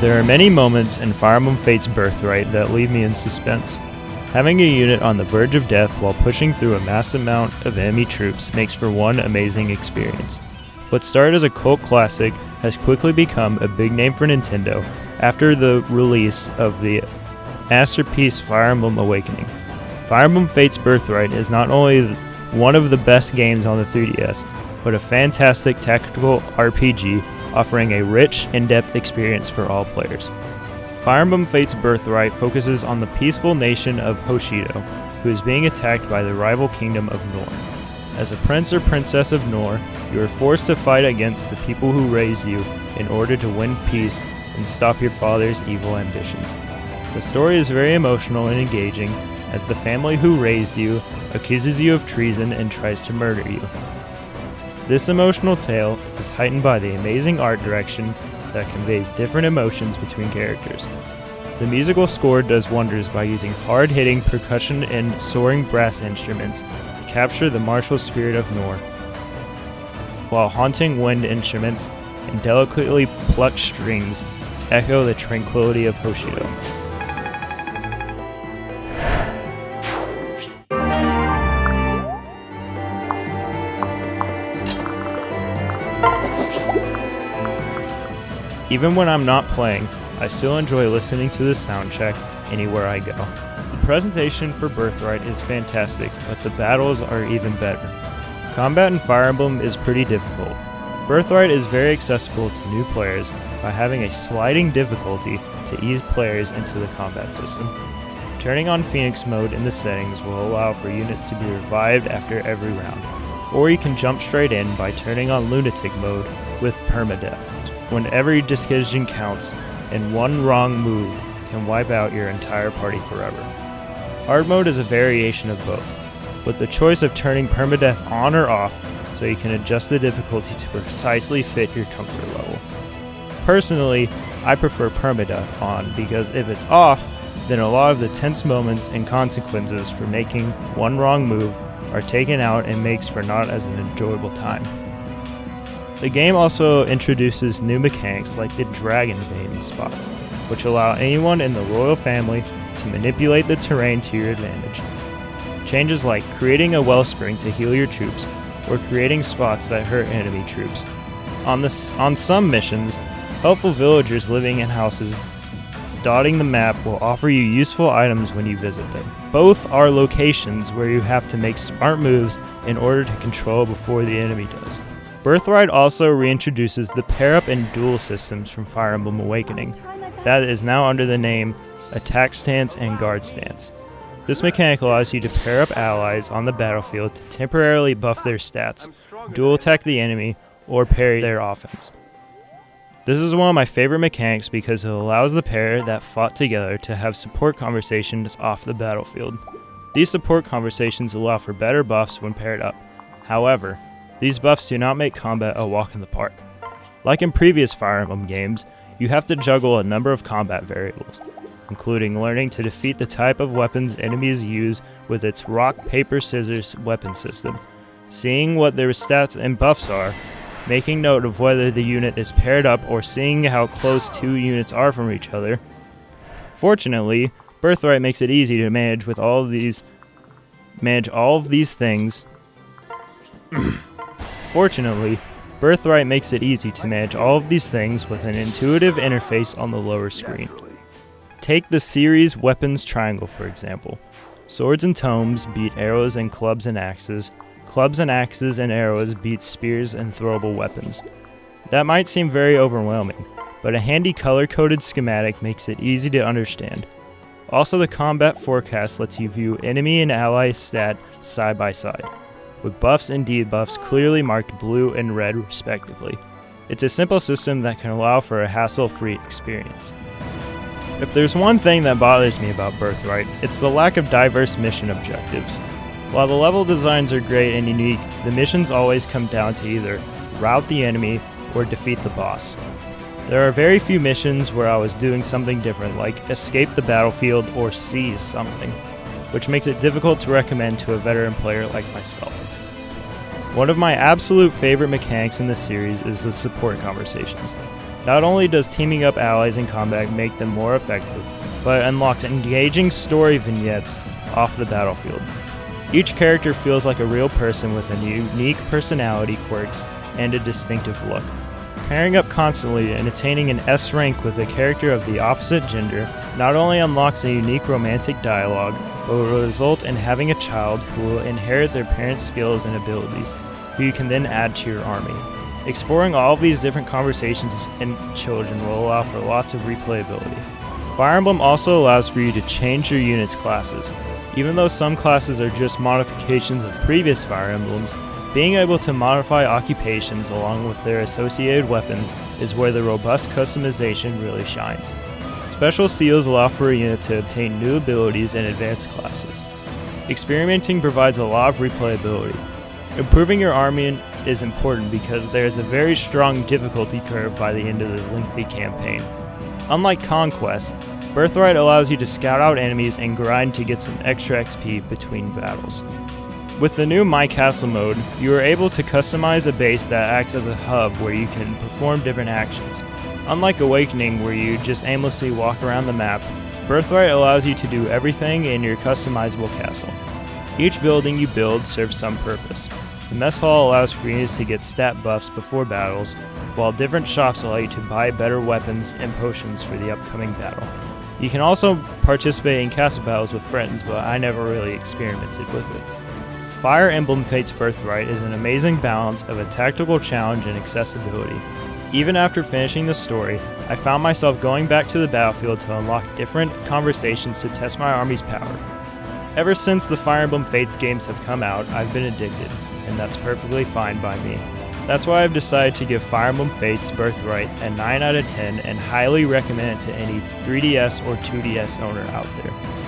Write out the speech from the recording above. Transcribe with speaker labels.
Speaker 1: There are many moments in Fire Emblem Fate's Birthright that leave me in suspense. Having a unit on the verge of death while pushing through a massive amount of enemy troops makes for one amazing experience. What started as a cult classic has quickly become a big name for Nintendo after the release of the masterpiece Fire Emblem Awakening. Fire Emblem Fate's Birthright is not only one of the best games on the 3DS, but a fantastic tactical RPG offering a rich, in-depth experience for all players. Fire Emblem Fate's Birthright focuses on the peaceful nation of Hoshido, who is being attacked by the rival kingdom of Nor. As a prince or princess of Nor, you are forced to fight against the people who raised you in order to win peace and stop your father's evil ambitions. The story is very emotional and engaging, as the family who raised you accuses you of treason and tries to murder you. This emotional tale is heightened by the amazing art direction that conveys different emotions between characters. The musical score does wonders by using hard-hitting percussion and soaring brass instruments to capture the martial spirit of Nor, while haunting wind instruments and delicately plucked strings echo the tranquility of Hoshido. Even when I'm not playing, I still enjoy listening to the soundtrack anywhere I go. The presentation for Birthright is fantastic, but the battles are even better. Combat in Fire Emblem is pretty difficult. Birthright is very accessible to new players by having a sliding difficulty to ease players into the combat system. Turning on Phoenix mode in the settings will allow for units to be revived after every round, or you can jump straight in by turning on Lunatic mode with permadeath, when every decision counts and one wrong move can wipe out your entire party forever. Hard mode is a variation of both, with the choice of turning permadeath on or off so you can adjust the difficulty to precisely fit your comfort level. Personally, I prefer permadeath on because if it's off, then a lot of the tense moments and consequences for making one wrong move are taken out and makes for not as an enjoyable time. The game also introduces new mechanics like the Dragon Vein spots, which allow anyone in the royal family to manipulate the terrain to your advantage. Changes like creating a wellspring to heal your troops, or creating spots that hurt enemy troops. On some missions, helpful villagers living in houses dotting the map will offer you useful items when you visit them. Both are locations where you have to make smart moves in order to control before the enemy does. Birthright also reintroduces the pair-up and duel systems from Fire Emblem Awakening, that is now under the name Attack Stance and Guard Stance. This mechanic allows you to pair up allies on the battlefield to temporarily buff their stats, dual attack the enemy, or parry their offense. This is one of my favorite mechanics because it allows the pair that fought together to have support conversations off the battlefield. These support conversations allow for better buffs when paired up. However, these buffs do not make combat a walk in the park. Like in previous Fire Emblem games, you have to juggle a number of combat variables, including learning to defeat the type of weapons enemies use with its rock, paper, scissors weapon system, seeing what their stats and buffs are, making note of whether the unit is paired up or seeing how close two units are from each other. Fortunately, Birthright makes it easy to manage all of these things. Fortunately, Birthright makes it easy to manage all of these things with an intuitive interface on the lower screen. Take the series Weapons Triangle for example. Swords and tomes beat arrows and clubs and axes. Clubs and axes and arrows beat spears and throwable weapons. That might seem very overwhelming, but a handy color-coded schematic makes it easy to understand. Also, the combat forecast lets you view enemy and ally stat side by side, with buffs and debuffs clearly marked blue and red respectively. It's a simple system that can allow for a hassle-free experience. If there's one thing that bothers me about Birthright, it's the lack of diverse mission objectives. While the level designs are great and unique, the missions always come down to either rout the enemy or defeat the boss. There are very few missions where I was doing something different, like escape the battlefield or seize something, which makes it difficult to recommend to a veteran player like myself. One of my absolute favorite mechanics in this series is the support conversations. Not only does teaming up allies in combat make them more effective, but it unlocks engaging story vignettes off the battlefield. Each character feels like a real person with a unique personality, quirks, and a distinctive look. Pairing up constantly and attaining an S rank with a character of the opposite gender not only unlocks a unique romantic dialogue, but will result in having a child who will inherit their parents' skills and abilities, who you can then add to your army. Exploring all of these different conversations and children will allow for lots of replayability. Fire Emblem also allows for you to change your unit's classes. Even though some classes are just modifications of previous Fire Emblems, being able to modify occupations along with their associated weapons is where the robust customization really shines. Special seals allow for a unit to obtain new abilities and advanced classes. Experimenting provides a lot of replayability. Improving your army is important because there is a very strong difficulty curve by the end of the lengthy campaign. Unlike Conquest, Birthright allows you to scout out enemies and grind to get some extra XP between battles. With the new My Castle mode, you are able to customize a base that acts as a hub where you can perform different actions. Unlike Awakening, where you just aimlessly walk around the map, Birthright allows you to do everything in your customizable castle. Each building you build serves some purpose. The mess hall allows for units to get stat buffs before battles, while different shops allow you to buy better weapons and potions for the upcoming battle. You can also participate in castle battles with friends, but I never really experimented with it. Fire Emblem Fates Birthright is an amazing balance of a tactical challenge and accessibility. Even after finishing the story, I found myself going back to the battlefield to unlock different conversations to test my army's power. Ever since the Fire Emblem Fates games have come out, I've been addicted, and that's perfectly fine by me. That's why I've decided to give Fire Emblem Fates Birthright a 9 out of 10 and highly recommend it to any 3DS or 2DS owner out there.